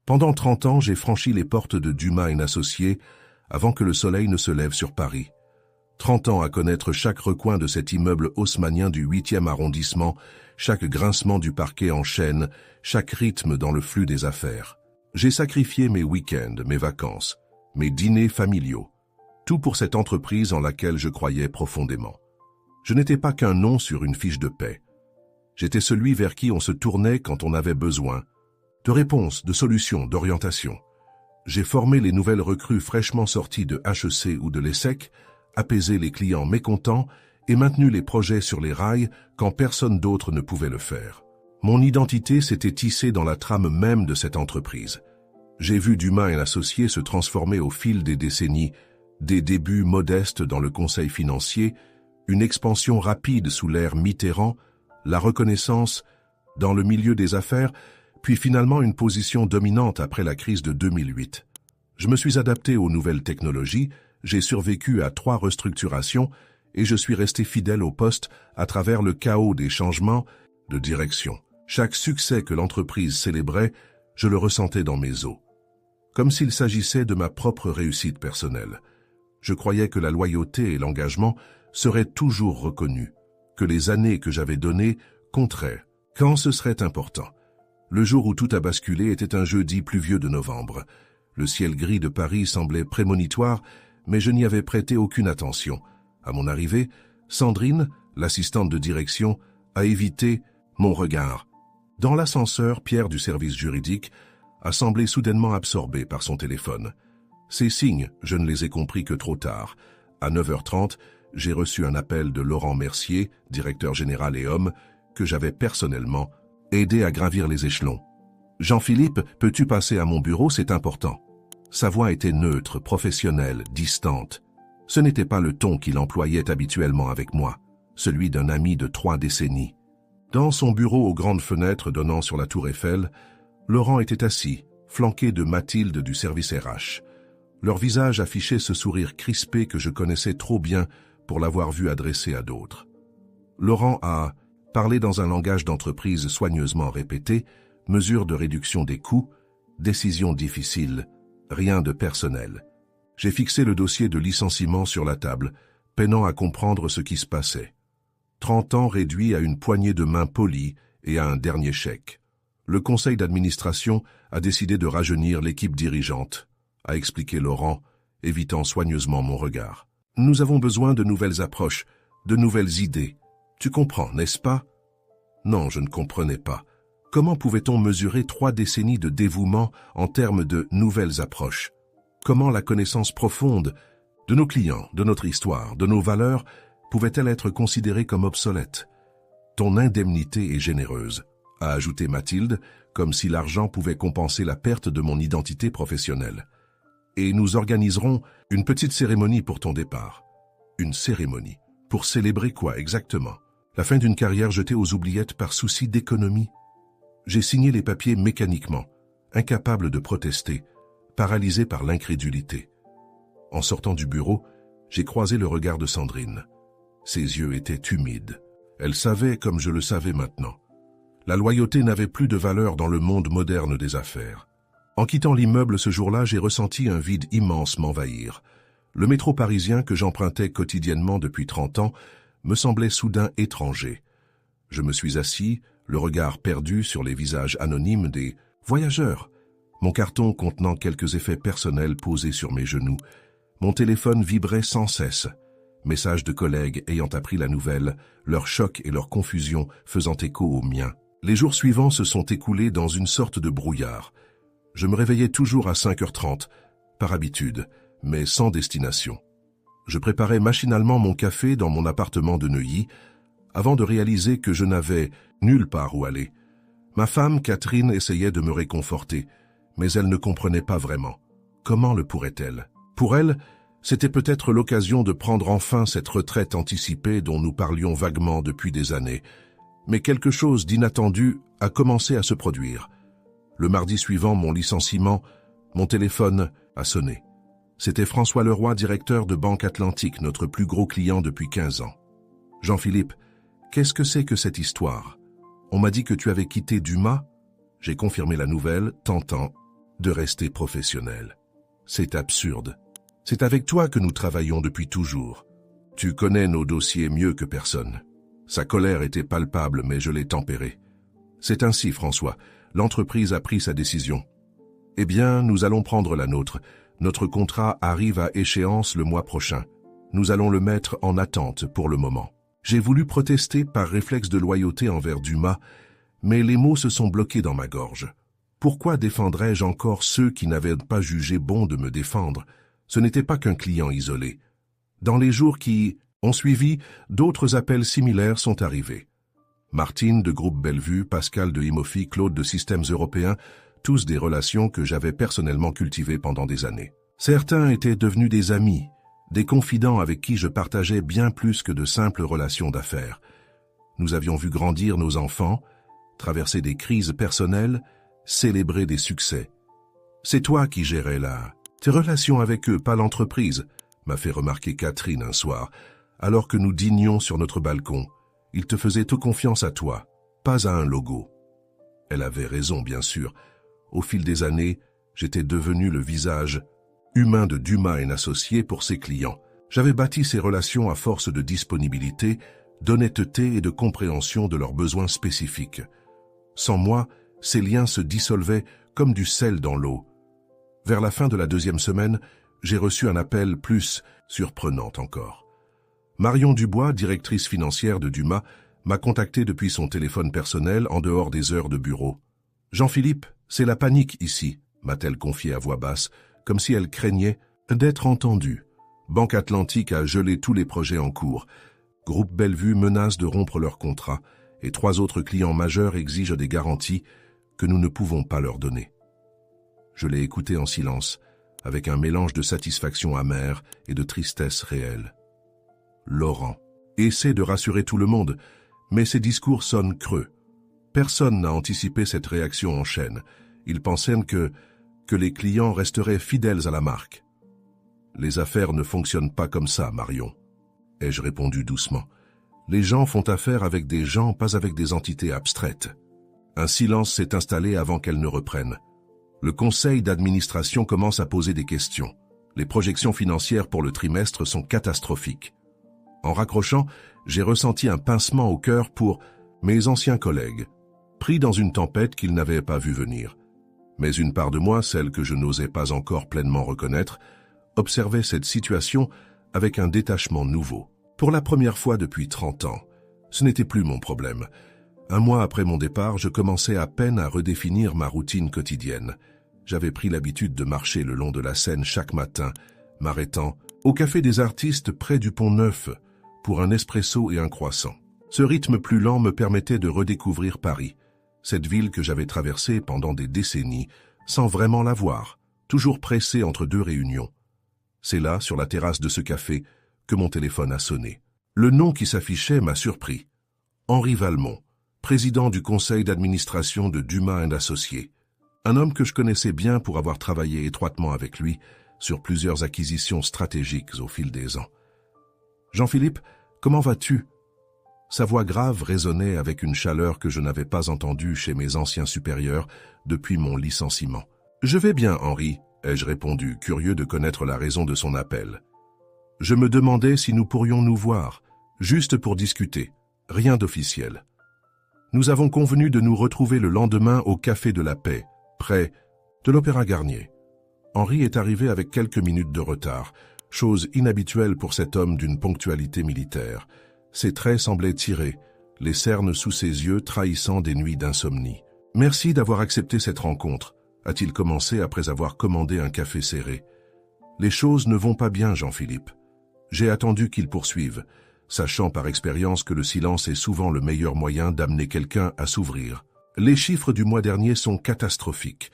Pendant 30 ans, j'ai franchi les portes de Dumas & Associés avant que le soleil ne se lève sur Paris. 30 ans à connaître chaque recoin de cet immeuble haussmannien du 8e arrondissement, chaque grincement du parquet en chaîne, chaque rythme dans le flux des affaires. J'ai sacrifié mes week-ends, mes vacances, mes dîners familiaux, tout pour cette entreprise en laquelle je croyais profondément. Je n'étais pas qu'un nom sur une fiche de paie. J'étais celui vers qui on se tournait quand on avait besoin de réponses, de solutions, d'orientation. J'ai formé les nouvelles recrues fraîchement sorties de HEC ou de l'ESSEC, apaisé les clients mécontents et maintenu les projets sur les rails quand personne d'autre ne pouvait le faire. Mon identité s'était tissée dans la trame même de cette entreprise. J'ai vu Dumas & Associés se transformer au fil des décennies, des débuts modestes dans le conseil financier, une expansion rapide sous l'ère Mitterrand, la reconnaissance dans le milieu des affaires, puis finalement une position dominante après la crise de 2008. Je me suis adapté aux nouvelles technologies, j'ai survécu à 3 restructurations et je suis resté fidèle au poste à travers le chaos des changements de direction. Chaque succès que l'entreprise célébrait, je le ressentais dans mes os. Comme s'il s'agissait de ma propre réussite personnelle. Je croyais que la loyauté et l'engagement seraient toujours reconnus, que les années que j'avais données compteraient, quand ce serait important. Le jour où tout a basculé était un jeudi pluvieux de novembre. Le ciel gris de Paris semblait prémonitoire, mais je n'y avais prêté aucune attention. À mon arrivée, Sandrine, l'assistante de direction, a évité mon regard. Dans l'ascenseur, Pierre du service juridique a semblé soudainement absorbé par son téléphone. Ces signes, je ne les ai compris que trop tard. À 9h30, j'ai reçu un appel de Laurent Mercier, directeur général et homme, que j'avais personnellement aidé à gravir les échelons. « Jean-Philippe, peux-tu passer à mon bureau, c'est important. » Sa voix était neutre, professionnelle, distante. Ce n'était pas le ton qu'il employait habituellement avec moi, celui d'un ami de 3 décennies. Dans son bureau aux grandes fenêtres donnant sur la tour Eiffel, Laurent était assis, flanqué de Mathilde du service RH. Leur visage affichait ce sourire crispé que je connaissais trop bien pour l'avoir vu adressé à d'autres. Laurent a parlé dans un langage d'entreprise soigneusement répété, mesures de réduction des coûts, décisions difficiles, rien de personnel. J'ai fixé le dossier de licenciement sur la table, peinant à comprendre ce qui se passait. 30 ans réduits à une poignée de main polie et à un dernier chèque. Le conseil d'administration a décidé de rajeunir l'équipe dirigeante, a expliqué Laurent, évitant soigneusement mon regard. Nous avons besoin de nouvelles approches, de nouvelles idées. Tu comprends, n'est-ce pas? Non, je ne comprenais pas. Comment pouvait-on mesurer 3 décennies de dévouement en termes de nouvelles approches? Comment la connaissance profonde de nos clients, de notre histoire, de nos valeurs, pouvait-elle être considérée comme obsolète? Ton indemnité est généreuse, a ajouté Mathilde, comme si l'argent pouvait compenser la perte de mon identité professionnelle. Et nous organiserons une petite cérémonie pour ton départ. Une cérémonie. Pour célébrer quoi exactement? La fin d'une carrière jetée aux oubliettes par souci d'économie? J'ai signé les papiers mécaniquement, incapable de protester, paralysé par l'incrédulité. En sortant du bureau, j'ai croisé le regard de Sandrine. Ses yeux étaient humides. Elle savait comme je le savais maintenant. La loyauté n'avait plus de valeur dans le monde moderne des affaires. En quittant l'immeuble ce jour-là, j'ai ressenti un vide immense m'envahir. Le métro parisien que j'empruntais quotidiennement depuis 30 ans me semblait soudain étranger. Je me suis assis, le regard perdu sur les visages anonymes des voyageurs. Mon carton contenant quelques effets personnels posés sur mes genoux. Mon téléphone vibrait sans cesse. Messages de collègues ayant appris la nouvelle, leur choc et leur confusion faisant écho aux miens. Les jours suivants se sont écoulés dans une sorte de brouillard. Je me réveillais toujours à 5h30, par habitude, mais sans destination. Je préparais machinalement mon café dans mon appartement de Neuilly, avant de réaliser que je n'avais nulle part où aller. Ma femme, Catherine, essayait de me réconforter, mais elle ne comprenait pas vraiment. Comment le pourrait-elle? Pour elle, c'était peut-être l'occasion de prendre enfin cette retraite anticipée dont nous parlions vaguement depuis des années. Mais quelque chose d'inattendu a commencé à se produire. Le mardi suivant mon licenciement, mon téléphone a sonné. C'était François Leroy, directeur de Banque Atlantique, notre plus gros client depuis 15 ans. « Jean-Philippe, qu'est-ce que c'est que cette histoire? On m'a dit que tu avais quitté Dumas ?» J'ai confirmé la nouvelle, tentant de rester professionnel. C'est absurde. C'est avec toi que nous travaillons depuis toujours. Tu connais nos dossiers mieux que personne. Sa colère était palpable, mais je l'ai tempérée. C'est ainsi, François. L'entreprise a pris sa décision. Eh bien, nous allons prendre la nôtre. Notre contrat arrive à échéance le mois prochain. Nous allons le mettre en attente pour le moment. J'ai voulu protester par réflexe de loyauté envers Dumas, mais les mots se sont bloqués dans ma gorge. Pourquoi défendrais-je encore ceux qui n'avaient pas jugé bon de me défendre? Ce n'était pas qu'un client isolé. Dans les jours qui ont suivi, d'autres appels similaires sont arrivés. Martine de Groupe Bellevue, Pascal de Imofi, Claude de Systèmes Européens, tous des relations que j'avais personnellement cultivées pendant des années. Certains étaient devenus des amis, des confidents avec qui je partageais bien plus que de simples relations d'affaires. Nous avions vu grandir nos enfants, traverser des crises personnelles, célébrer des succès. C'est toi qui gérais tes relations avec eux, pas l'entreprise, m'a fait remarquer Catherine un soir, alors que nous dînions sur notre balcon. Ils te faisaient toute confiance à toi, pas à un logo. Elle avait raison, bien sûr. Au fil des années, j'étais devenu le visage humain de Dumas & Associés pour ses clients. J'avais bâti ces relations à force de disponibilité, d'honnêteté et de compréhension de leurs besoins spécifiques. Sans moi, ces liens se dissolvaient comme du sel dans l'eau. Vers la fin de la 2e semaine, j'ai reçu un appel plus surprenant encore. Marion Dubois, directrice financière de Dumas, m'a contacté depuis son téléphone personnel en dehors des heures de bureau. « Jean-Philippe, c'est la panique ici », m'a-t-elle confié à voix basse, comme si elle craignait d'être entendue. Banque Atlantique a gelé tous les projets en cours. Groupe Bellevue menace de rompre leur contrat et 3 autres clients majeurs exigent des garanties que nous ne pouvons pas leur donner. Je l'ai écouté en silence, avec un mélange de satisfaction amère et de tristesse réelle. Laurent essaie de rassurer tout le monde, mais ses discours sonnent creux. Personne n'a anticipé cette réaction en chaîne. Ils pensaient que les clients resteraient fidèles à la marque. « Les affaires ne fonctionnent pas comme ça, Marion », ai-je répondu doucement. « Les gens font affaire avec des gens, pas avec des entités abstraites. » Un silence s'est installé avant qu'elle ne reprenne. Le conseil d'administration commence à poser des questions. Les projections financières pour le trimestre sont catastrophiques. En raccrochant, j'ai ressenti un pincement au cœur pour mes anciens collègues, pris dans une tempête qu'ils n'avaient pas vue venir. Mais une part de moi, celle que je n'osais pas encore pleinement reconnaître, observait cette situation avec un détachement nouveau. Pour la première fois depuis 30 ans, ce n'était plus mon problème. Un mois après mon départ, je commençais à peine à redéfinir ma routine quotidienne. J'avais pris l'habitude de marcher le long de la Seine chaque matin, m'arrêtant au Café des Artistes près du Pont Neuf pour un espresso et un croissant. Ce rythme plus lent me permettait de redécouvrir Paris, cette ville que j'avais traversée pendant des décennies sans vraiment la voir, toujours pressée entre 2 réunions. C'est là, sur la terrasse de ce café, que mon téléphone a sonné. Le nom qui s'affichait m'a surpris. Henri Valmont, président du conseil d'administration de Dumas & Associés. Un homme que je connaissais bien pour avoir travaillé étroitement avec lui sur plusieurs acquisitions stratégiques au fil des ans. « Jean-Philippe, comment vas-tu » Sa voix grave résonnait avec une chaleur que je n'avais pas entendue chez mes anciens supérieurs depuis mon licenciement. « Je vais bien, Henri », ai-je répondu, curieux de connaître la raison de son appel. Je me demandais si nous pourrions nous voir, juste pour discuter, rien d'officiel. Nous avons convenu de nous retrouver le lendemain au Café de la Paix, près de l'Opéra Garnier. Henri est arrivé avec quelques minutes de retard, chose inhabituelle pour cet homme d'une ponctualité militaire. Ses traits semblaient tirés, les cernes sous ses yeux trahissant des nuits d'insomnie. « Merci d'avoir accepté cette rencontre », a-t-il commencé après avoir commandé un café serré. « Les choses ne vont pas bien, Jean-Philippe. J'ai attendu qu'il poursuive, sachant par expérience que le silence est souvent le meilleur moyen d'amener quelqu'un à s'ouvrir. Les chiffres du mois dernier sont catastrophiques.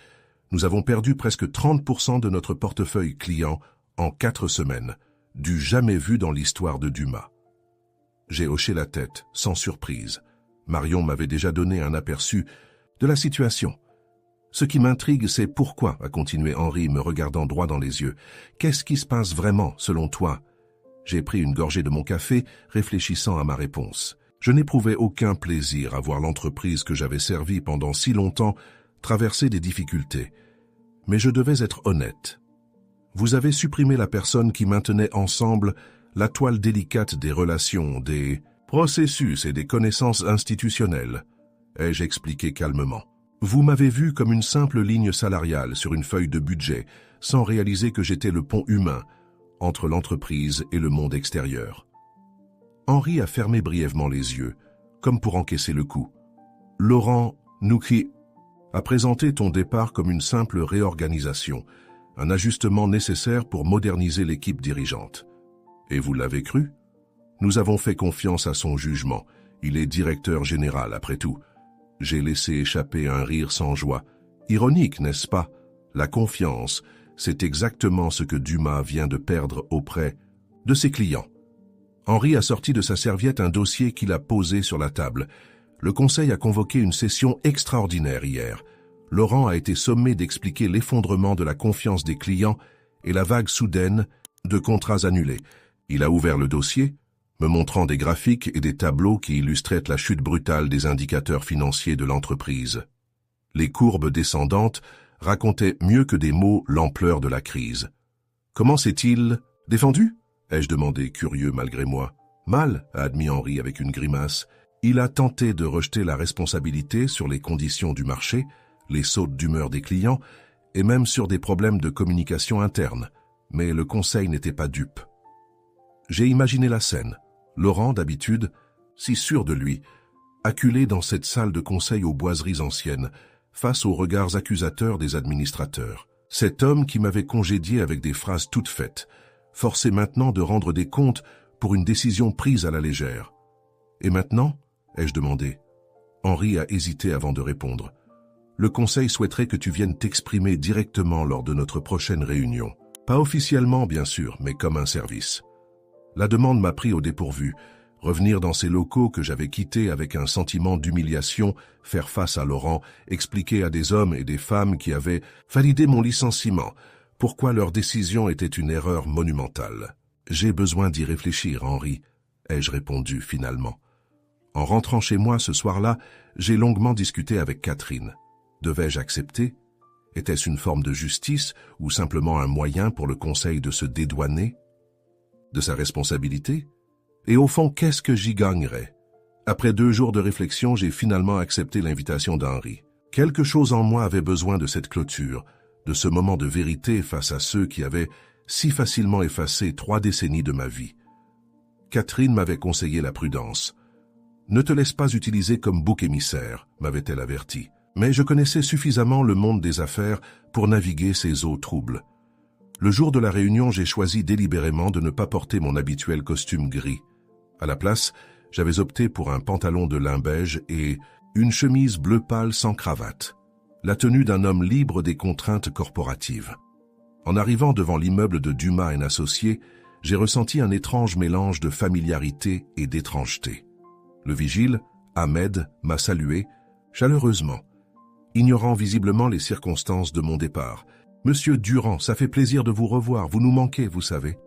Nous avons perdu presque 30% de notre portefeuille client en 4 semaines, du jamais vu dans l'histoire de Dumas. » J'ai hoché la tête, sans surprise. Marion m'avait déjà donné un aperçu de la situation. « Ce qui m'intrigue, c'est pourquoi, » a continué Henri, me regardant droit dans les yeux. « Qu'est-ce qui se passe vraiment, selon toi ?» J'ai pris une gorgée de mon café, réfléchissant à ma réponse. Je n'éprouvais aucun plaisir à voir l'entreprise que j'avais servie pendant si longtemps traverser des difficultés. Mais je devais être honnête. Vous avez supprimé la personne qui maintenait ensemble la toile délicate des relations, des processus et des connaissances institutionnelles, ai-je expliqué calmement. Vous m'avez vu comme une simple ligne salariale sur une feuille de budget, sans réaliser que j'étais le pont humain entre l'entreprise et le monde extérieur. Henri a fermé brièvement les yeux, comme pour encaisser le coup. Laurent Nouki a présenté ton départ comme une simple réorganisation, un ajustement nécessaire pour moderniser l'équipe dirigeante. Et vous l'avez cru? Nous avons fait confiance à son jugement. Il est directeur général, après tout. J'ai laissé échapper un rire sans joie. Ironique, n'est-ce pas? La confiance, c'est exactement ce que Dumas vient de perdre auprès de ses clients. Henri a sorti de sa serviette un dossier qu'il a posé sur la table. Le conseil a convoqué une session extraordinaire hier. Laurent a été sommé d'expliquer l'effondrement de la confiance des clients et la vague soudaine de contrats annulés. Il a ouvert le dossier, me montrant des graphiques et des tableaux qui illustraient la chute brutale des indicateurs financiers de l'entreprise. Les courbes descendantes racontaient mieux que des mots l'ampleur de la crise. Comment s'est-il défendu? Ai-je demandé, curieux malgré moi. Mal, a admis Henri avec une grimace. Il a tenté de rejeter la responsabilité sur les conditions du marché, les sautes d'humeur des clients, et même sur des problèmes de communication interne. Mais le conseil n'était pas dupe. J'ai imaginé la scène. Laurent, d'habitude, si sûr de lui, acculé dans cette salle de conseil aux boiseries anciennes, face aux regards accusateurs des administrateurs. Cet homme qui m'avait congédié avec des phrases toutes faites, forcé maintenant de rendre des comptes pour une décision prise à la légère. Et maintenant, ai-je demandé. Henri a hésité avant de répondre. Le conseil souhaiterait que tu viennes t'exprimer directement lors de notre prochaine réunion. Pas officiellement, bien sûr, mais comme un service. La demande m'a pris au dépourvu. Revenir dans ces locaux que j'avais quittés avec un sentiment d'humiliation, faire face à Laurent, expliquer à des hommes et des femmes qui avaient validé mon licenciement pourquoi leur décision était une erreur monumentale. J'ai besoin d'y réfléchir, Henri, ai-je répondu finalement. En rentrant chez moi ce soir-là, j'ai longuement discuté avec Catherine. Devais-je accepter? Était-ce une forme de justice ou simplement un moyen pour le conseil de se dédouaner de sa responsabilité? Et au fond, qu'est-ce que j'y gagnerais? Après 2 jours de réflexion, j'ai finalement accepté l'invitation d'Henri. Quelque chose en moi avait besoin de cette clôture, de ce moment de vérité face à ceux qui avaient si facilement effacé 3 décennies de ma vie. Catherine m'avait conseillé la prudence. Ne te laisse pas utiliser comme bouc émissaire, m'avait-elle averti. Mais je connaissais suffisamment le monde des affaires pour naviguer ces eaux troubles. Le jour de la réunion, j'ai choisi délibérément de ne pas porter mon habituel costume gris. À la place, j'avais opté pour un pantalon de lin beige et une chemise bleu pâle sans cravate. La tenue d'un homme libre des contraintes corporatives. En arrivant devant l'immeuble de Dumas & Associés, j'ai ressenti un étrange mélange de familiarité et d'étrangeté. Le vigile, Ahmed, m'a salué chaleureusement, ignorant visiblement les circonstances de mon départ. « Monsieur Durand, ça fait plaisir de vous revoir, vous nous manquez, vous savez. »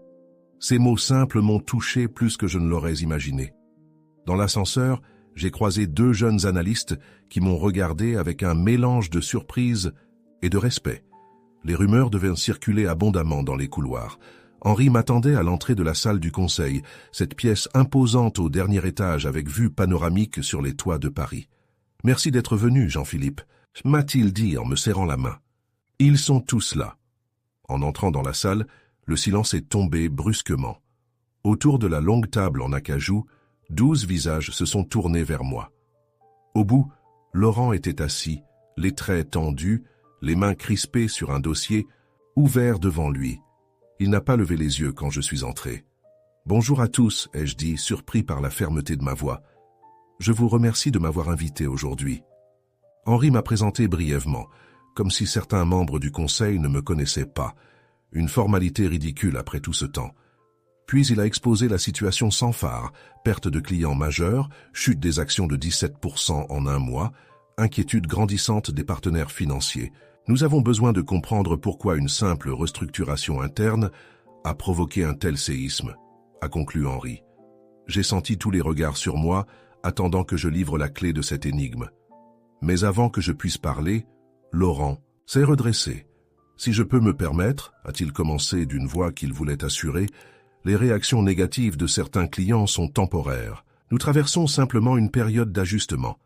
Ces mots simples m'ont touché plus que je ne l'aurais imaginé. Dans l'ascenseur, j'ai croisé 2 jeunes analystes qui m'ont regardé avec un mélange de surprise et de respect. Les rumeurs devaient circuler abondamment dans les couloirs. Henri m'attendait à l'entrée de la salle du conseil, cette pièce imposante au dernier étage avec vue panoramique sur les toits de Paris. « Merci d'être venu, Jean-Philippe » m'a-t-il dit en me serrant la main. Ils sont tous là. En entrant dans la salle, le silence est tombé brusquement. Autour de la longue table en acajou, 12 visages se sont tournés vers moi. Au bout, Laurent était assis, les traits tendus, les mains crispées sur un dossier, ouvert devant lui. Il n'a pas levé les yeux quand je suis entré. « Bonjour à tous », ai-je dit, surpris par la fermeté de ma voix. « Je vous remercie de m'avoir invité aujourd'hui. » Henri m'a présenté brièvement, comme si certains membres du conseil ne me connaissaient pas, une formalité ridicule après tout ce temps. Puis il a exposé la situation sans phare, perte de clients majeurs, chute des actions de 17% en 1 mois, inquiétude grandissante des partenaires financiers. Nous avons besoin de comprendre pourquoi une simple restructuration interne a provoqué un tel séisme, a conclu Henri. J'ai senti tous les regards sur moi, attendant que je livre la clé de cette énigme. Mais avant que je puisse parler, Laurent s'est redressé, Si je peux me permettre, a-t-il commencé d'une voix qu'il voulait assurer, les réactions négatives de certains clients sont temporaires. Nous traversons simplement une période d'ajustement.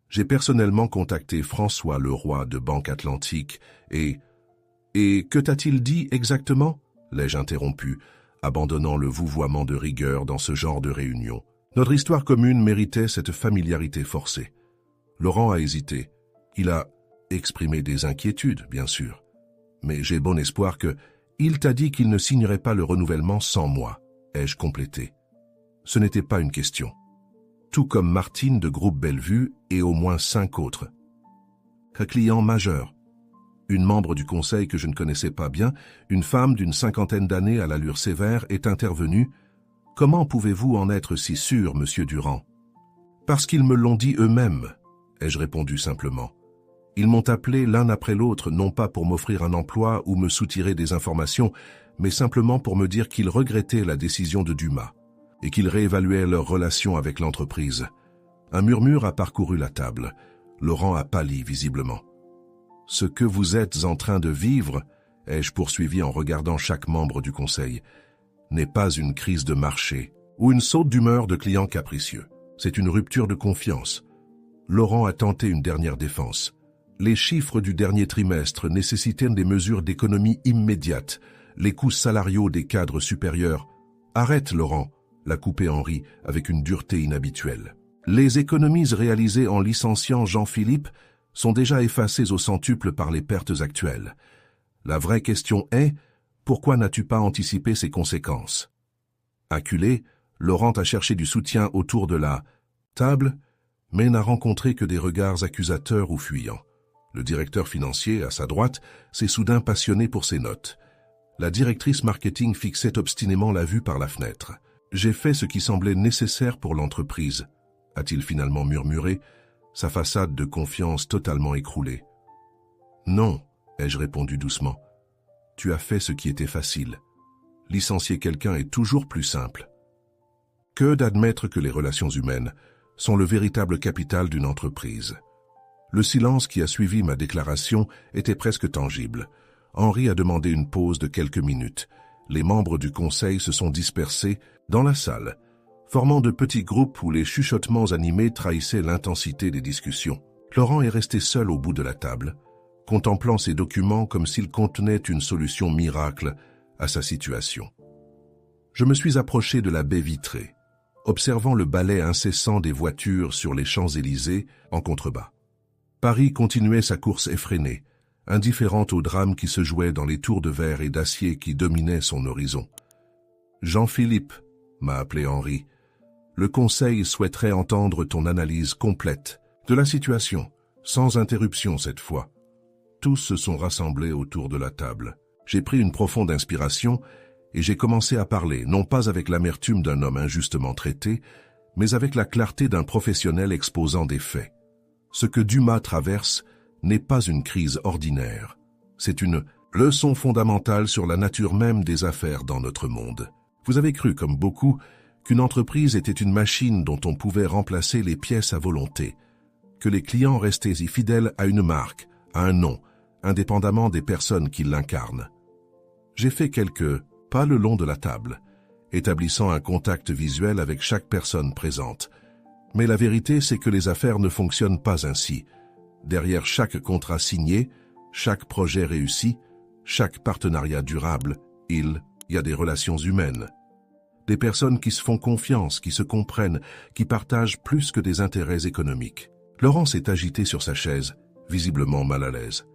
J'ai personnellement contacté François Leroy de Banque Atlantique et que t'a-t-il dit exactement? L'ai-je interrompu, abandonnant le vouvoiement de rigueur dans ce genre de réunion. Notre histoire commune méritait cette familiarité forcée. Laurent a hésité. Il a exprimé des inquiétudes, bien sûr. Mais j'ai bon espoir que il t'a dit qu'il ne signerait pas le renouvellement sans moi, ai-je complété. Ce n'était pas une question. Tout comme Martine de Groupe Bellevue et au moins 5 autres. Un client majeur. Une membre du conseil que je ne connaissais pas bien, une femme d'une 50aine d'années à l'allure sévère, est intervenue. « Comment pouvez-vous en être si sûr, monsieur Durand ?»« Parce qu'ils me l'ont dit eux-mêmes, » ai-je répondu simplement. Ils m'ont appelé l'un après l'autre, non pas pour m'offrir un emploi ou me soutirer des informations, mais simplement pour me dire qu'ils regrettaient la décision de Dumas et qu'ils réévaluaient leur relation avec l'entreprise. Un murmure a parcouru la table. Laurent a pâli visiblement. « Ce que vous êtes en train de vivre, » ai-je poursuivi en regardant chaque membre du conseil, n'est pas une crise de marché ou une saute d'humeur de clients capricieux. C'est une rupture de confiance. Laurent a tenté une dernière défense. Les chiffres du dernier trimestre nécessitaient des mesures d'économie immédiates, les coûts salariaux des cadres supérieurs. « Arrête, Laurent !» l'a coupé Henri avec une dureté inhabituelle. Les économies réalisées en licenciant Jean-Philippe sont déjà effacées au centuple par les pertes actuelles. La vraie question est, pourquoi n'as-tu pas anticipé ces conséquences? Acculé, Laurent a cherché du soutien autour de la table, mais n'a rencontré que des regards accusateurs ou fuyants. Le directeur financier, à sa droite, s'est soudain passionné pour ses notes. La directrice marketing fixait obstinément la vue par la fenêtre. « J'ai fait ce qui semblait nécessaire pour l'entreprise », a-t-il finalement murmuré, sa façade de confiance totalement écroulée. « Non », ai-je répondu doucement. « Tu as fait ce qui était facile. Licencier quelqu'un est toujours plus simple. » Que d'admettre que les relations humaines sont le véritable capital d'une entreprise. Le silence qui a suivi ma déclaration était presque tangible. Henri a demandé une pause de quelques minutes. Les membres du conseil se sont dispersés dans la salle, formant de petits groupes où les chuchotements animés trahissaient l'intensité des discussions. Laurent est resté seul au bout de la table, contemplant ses documents comme s'ils contenaient une solution miracle à sa situation. Je me suis approché de la baie vitrée, observant le balai incessant des voitures sur les Champs-Élysées en contrebas. Paris continuait sa course effrénée, indifférente au drame qui se jouait dans les tours de verre et d'acier qui dominaient son horizon. « Jean-Philippe » m'a appelé Henri. « Le conseil souhaiterait entendre ton analyse complète de la situation, sans interruption cette fois. » Tous se sont rassemblés autour de la table. J'ai pris une profonde inspiration et j'ai commencé à parler, non pas avec l'amertume d'un homme injustement traité, mais avec la clarté d'un professionnel exposant des faits. Ce que Dumas traverse n'est pas une crise ordinaire. C'est une leçon fondamentale sur la nature même des affaires dans notre monde. Vous avez cru, comme beaucoup, qu'une entreprise était une machine dont on pouvait remplacer les pièces à volonté, que les clients restaient y fidèles à une marque, à un nom, indépendamment des personnes qui l'incarnent. J'ai fait quelques pas le long de la table, établissant un contact visuel avec chaque personne présente. Mais la vérité, c'est que les affaires ne fonctionnent pas ainsi. Derrière chaque contrat signé, chaque projet réussi, chaque partenariat durable, il y a des relations humaines. Des personnes qui se font confiance, qui se comprennent, qui partagent plus que des intérêts économiques. Laurent s'est agité sur sa chaise, visiblement mal à l'aise.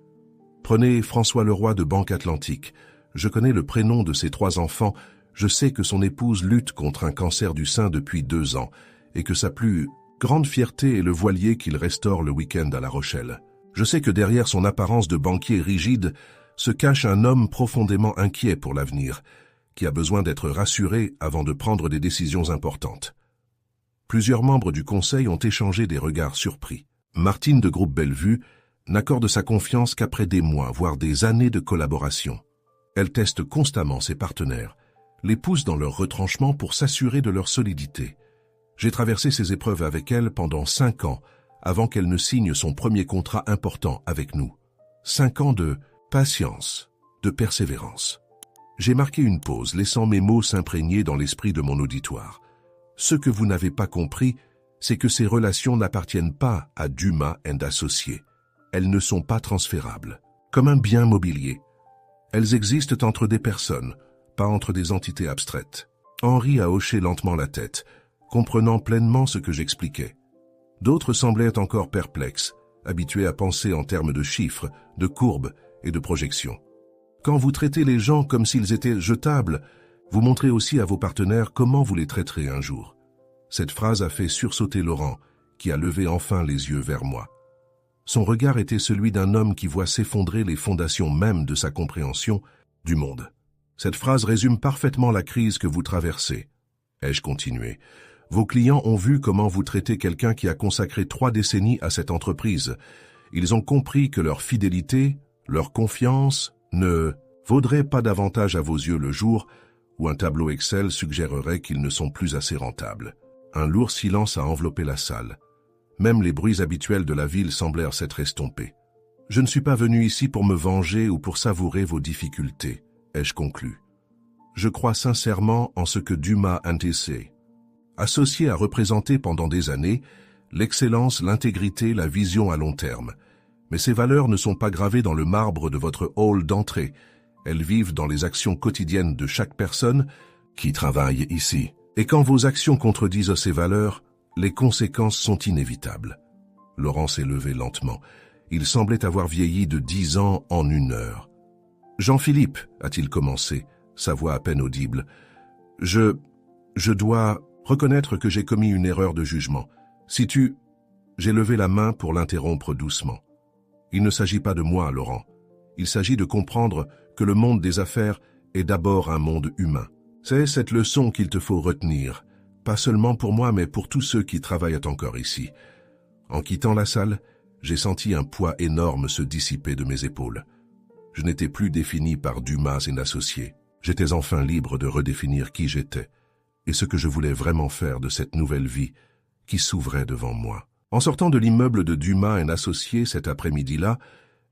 Prenez François Leroy de Banque Atlantique. Je connais le prénom de ses 3 enfants. Je sais que son épouse lutte contre un cancer du sein depuis 2 ans et que sa plus grande fierté est le voilier qu'il restaure le week-end à La Rochelle. Je sais que derrière son apparence de banquier rigide se cache un homme profondément inquiet pour l'avenir, qui a besoin d'être rassuré avant de prendre des décisions importantes. Plusieurs membres du conseil ont échangé des regards surpris. Martine de Groupe Bellevue n'accorde sa confiance qu'après des mois, voire des années de collaboration. Elle teste constamment ses partenaires, les pousse dans leur retranchement pour s'assurer de leur solidité. J'ai traversé ces épreuves avec elle pendant 5 ans, avant qu'elle ne signe son premier contrat important avec nous. 5 ans de patience de persévérance. J'ai marqué une pause, laissant mes mots s'imprégner dans l'esprit de mon auditoire. Ce que vous n'avez pas compris, c'est que ces relations n'appartiennent pas à Dumas & Associés. Elles ne sont pas transférables, comme un bien mobilier. Elles existent entre des personnes, pas entre des entités abstraites. Henri a hoché lentement la tête, comprenant pleinement ce que j'expliquais. D'autres semblaient encore perplexes, habitués à penser en termes de chiffres, de courbes et de projections. Quand vous traitez les gens comme s'ils étaient jetables, vous montrez aussi à vos partenaires comment vous les traiterez un jour. Cette phrase a fait sursauter Laurent, qui a levé enfin les yeux vers moi. Son regard était celui d'un homme qui voit s'effondrer les fondations mêmes de sa compréhension du monde. Cette phrase résume parfaitement la crise que vous traversez. Ai-je continué? Vos clients ont vu comment vous traitez quelqu'un qui a consacré 3 décennies à cette entreprise. Ils ont compris que leur fidélité, leur confiance ne vaudrait pas davantage à vos yeux le jour où un tableau Excel suggérerait qu'ils ne sont plus assez rentables. Un lourd silence a enveloppé la salle. Même les bruits habituels de la ville semblèrent s'être estompés. Je ne suis pas venu ici pour me venger ou pour savourer vos difficultés, ai-je conclu. Je crois sincèrement en ce que Dumas & Associés a représenté pendant des années l'excellence, l'intégrité, la vision à long terme. Mais ces valeurs ne sont pas gravées dans le marbre de votre hall d'entrée. Elles vivent dans les actions quotidiennes de chaque personne qui travaille ici. Et quand vos actions contredisent ces valeurs, les conséquences sont inévitables. Laurent s'est levé lentement. Il semblait avoir vieilli de 10 ans en 1 heure. « Jean-Philippe, a-t-il commencé, sa voix à peine audible, « je dois reconnaître que j'ai commis une erreur de jugement. Si tu... » J'ai levé la main pour l'interrompre doucement. « Il ne s'agit pas de moi, Laurent. Il s'agit de comprendre que le monde des affaires est d'abord un monde humain. C'est cette leçon qu'il te faut retenir, pas seulement pour moi, mais pour tous ceux qui travaillent encore ici. » En quittant la salle, j'ai senti un poids énorme se dissiper de mes épaules. Je n'étais plus défini par Dumas & Associés. J'étais enfin libre de redéfinir qui j'étais et ce que je voulais vraiment faire de cette nouvelle vie qui s'ouvrait devant moi. En sortant de l'immeuble de Dumas & Associés cet après-midi-là,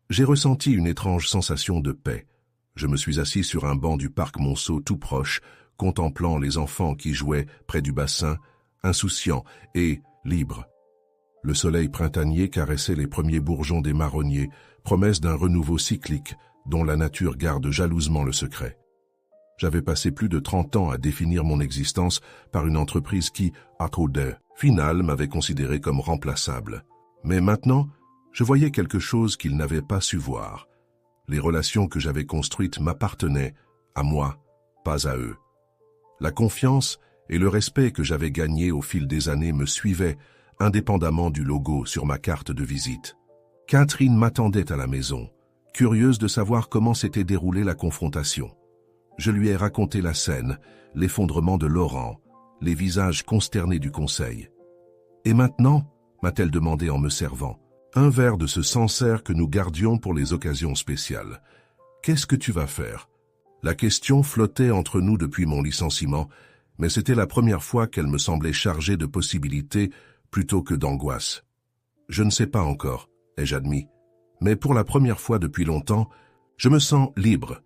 j'ai ressenti une étrange sensation de paix. Je me suis assis sur un banc du parc Monceau tout proche, contemplant les enfants qui jouaient près du bassin, insouciants et libres. Le soleil printanier caressait les premiers bourgeons des marronniers, promesse d'un renouveau cyclique dont la nature garde jalousement le secret. J'avais passé plus de 30 ans à définir mon existence par une entreprise qui, à coup de final, m'avait considéré comme remplaçable. Mais maintenant, je voyais quelque chose qu'ils n'avaient pas su voir. Les relations que j'avais construites m'appartenaient à moi, pas à eux. La confiance et le respect que j'avais gagnés au fil des années me suivaient, indépendamment du logo sur ma carte de visite. Catherine m'attendait à la maison, curieuse de savoir comment s'était déroulée la confrontation. Je lui ai raconté la scène, l'effondrement de Laurent, les visages consternés du conseil. « Et maintenant ?» m'a-t-elle demandé en me servant. « Un verre de ce Sancerre que nous gardions pour les occasions spéciales. Qu'est-ce que tu vas faire ?» La question flottait entre nous depuis mon licenciement, mais c'était la première fois qu'elle me semblait chargée de possibilités plutôt que d'angoisse. « Je ne sais pas encore, ai-je admis, mais pour la première fois depuis longtemps, je me sens libre. »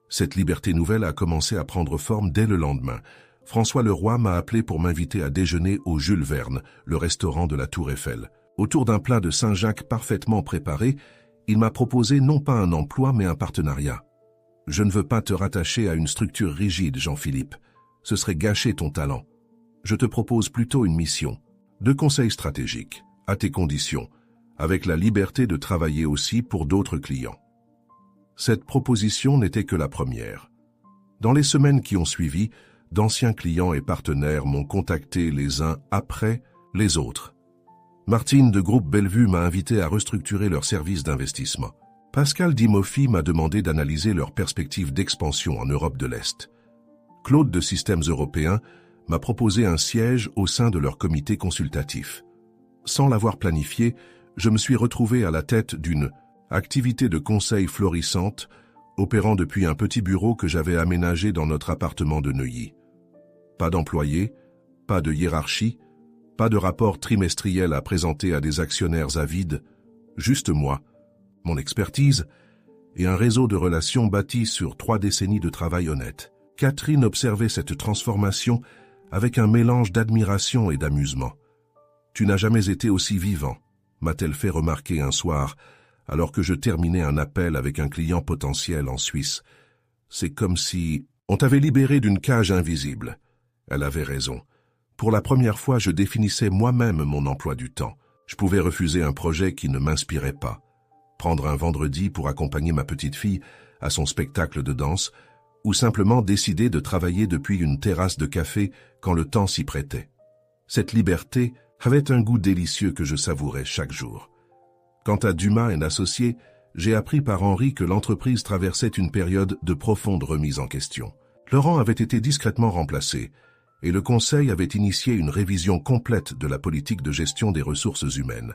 Cette liberté nouvelle a commencé à prendre forme dès le lendemain. François Leroy m'a appelé pour m'inviter à déjeuner au Jules Verne, le restaurant de la Tour Eiffel. Autour d'un plat de Saint-Jacques parfaitement préparé, il m'a proposé non pas un emploi mais un partenariat. « Je ne veux pas te rattacher à une structure rigide, Jean-Philippe. Ce serait gâcher ton talent. Je te propose plutôt une mission, de conseil stratégique, à tes conditions, avec la liberté de travailler aussi pour d'autres clients. » Cette proposition n'était que la première. Dans les semaines qui ont suivi, d'anciens clients et partenaires m'ont contacté les uns après les autres. Martine de Groupe Bellevue m'a invité à restructurer leur service d'investissement. Pascal Dimoffi m'a demandé d'analyser leurs perspectives d'expansion en Europe de l'Est. Claude de Systèmes Européens m'a proposé un siège au sein de leur comité consultatif. Sans l'avoir planifié, je me suis retrouvé à la tête d'une activité de conseil florissante, opérant depuis un petit bureau que j'avais aménagé dans notre appartement de Neuilly. Pas d'employés, pas de hiérarchie, pas de rapport trimestriel à présenter à des actionnaires avides, juste moi, mon expertise et un réseau de relations bâti sur 3 décennies de travail honnête. Catherine observait cette transformation avec un mélange d'admiration et d'amusement. « Tu n'as jamais été aussi vivant », m'a-t-elle fait remarquer un soir, alors que je terminais un appel avec un client potentiel en Suisse. C'est comme si on t'avait libéré d'une cage invisible. Elle avait raison. Pour la première fois, je définissais moi-même mon emploi du temps. Je pouvais refuser un projet qui ne m'inspirait pas. Prendre un vendredi pour accompagner ma petite fille à son spectacle de danse, ou simplement décider de travailler depuis une terrasse de café quand le temps s'y prêtait. Cette liberté avait un goût délicieux que je savourais chaque jour. Quant à Dumas & Associés, j'ai appris par Henri que l'entreprise traversait une période de profonde remise en question. Laurent avait été discrètement remplacé, et le conseil avait initié une révision complète de la politique de gestion des ressources humaines.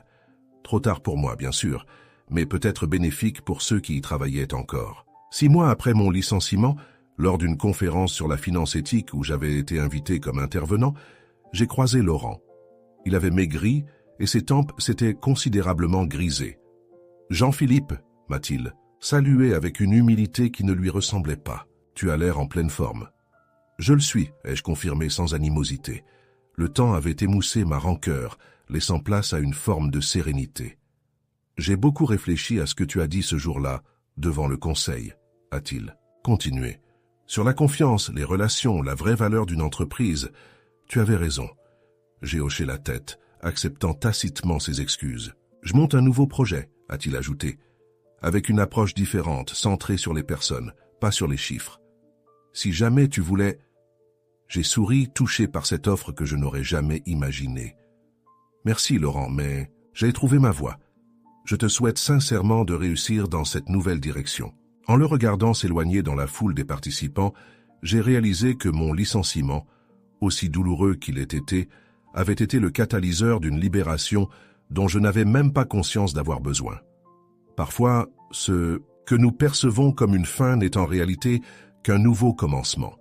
Trop tard pour moi, bien sûr, mais peut-être bénéfique pour ceux qui y travaillaient encore. 6 mois après mon licenciement, lors d'une conférence sur la finance éthique où j'avais été invité comme intervenant, j'ai croisé Laurent. Il avait maigri et ses tempes s'étaient considérablement grisées. « Jean-Philippe » m'a-t-il salué avec une humilité qui ne lui ressemblait pas. « Tu as l'air en pleine forme. »« Je le suis », ai-je confirmé sans animosité. Le temps avait émoussé ma rancœur, laissant place à une forme de sérénité. « J'ai beaucoup réfléchi à ce que tu as dit ce jour-là, devant le conseil, » a-t-il continué. « Sur la confiance, les relations, la vraie valeur d'une entreprise, tu avais raison. » J'ai hoché la tête, acceptant tacitement ses excuses. « Je monte un nouveau projet, » a-t-il ajouté, avec une approche différente, centrée sur les personnes, pas sur les chiffres. « Si jamais tu voulais... » J'ai souri, touché par cette offre que je n'aurais jamais imaginée. « Merci Laurent, mais j'ai trouvé ma voie. Je te souhaite sincèrement de réussir dans cette nouvelle direction. » En le regardant s'éloigner dans la foule des participants, j'ai réalisé que mon licenciement, aussi douloureux qu'il ait été, avait été le catalyseur d'une libération dont je n'avais même pas conscience d'avoir besoin. Parfois, ce que nous percevons comme une fin n'est en réalité qu'un nouveau commencement.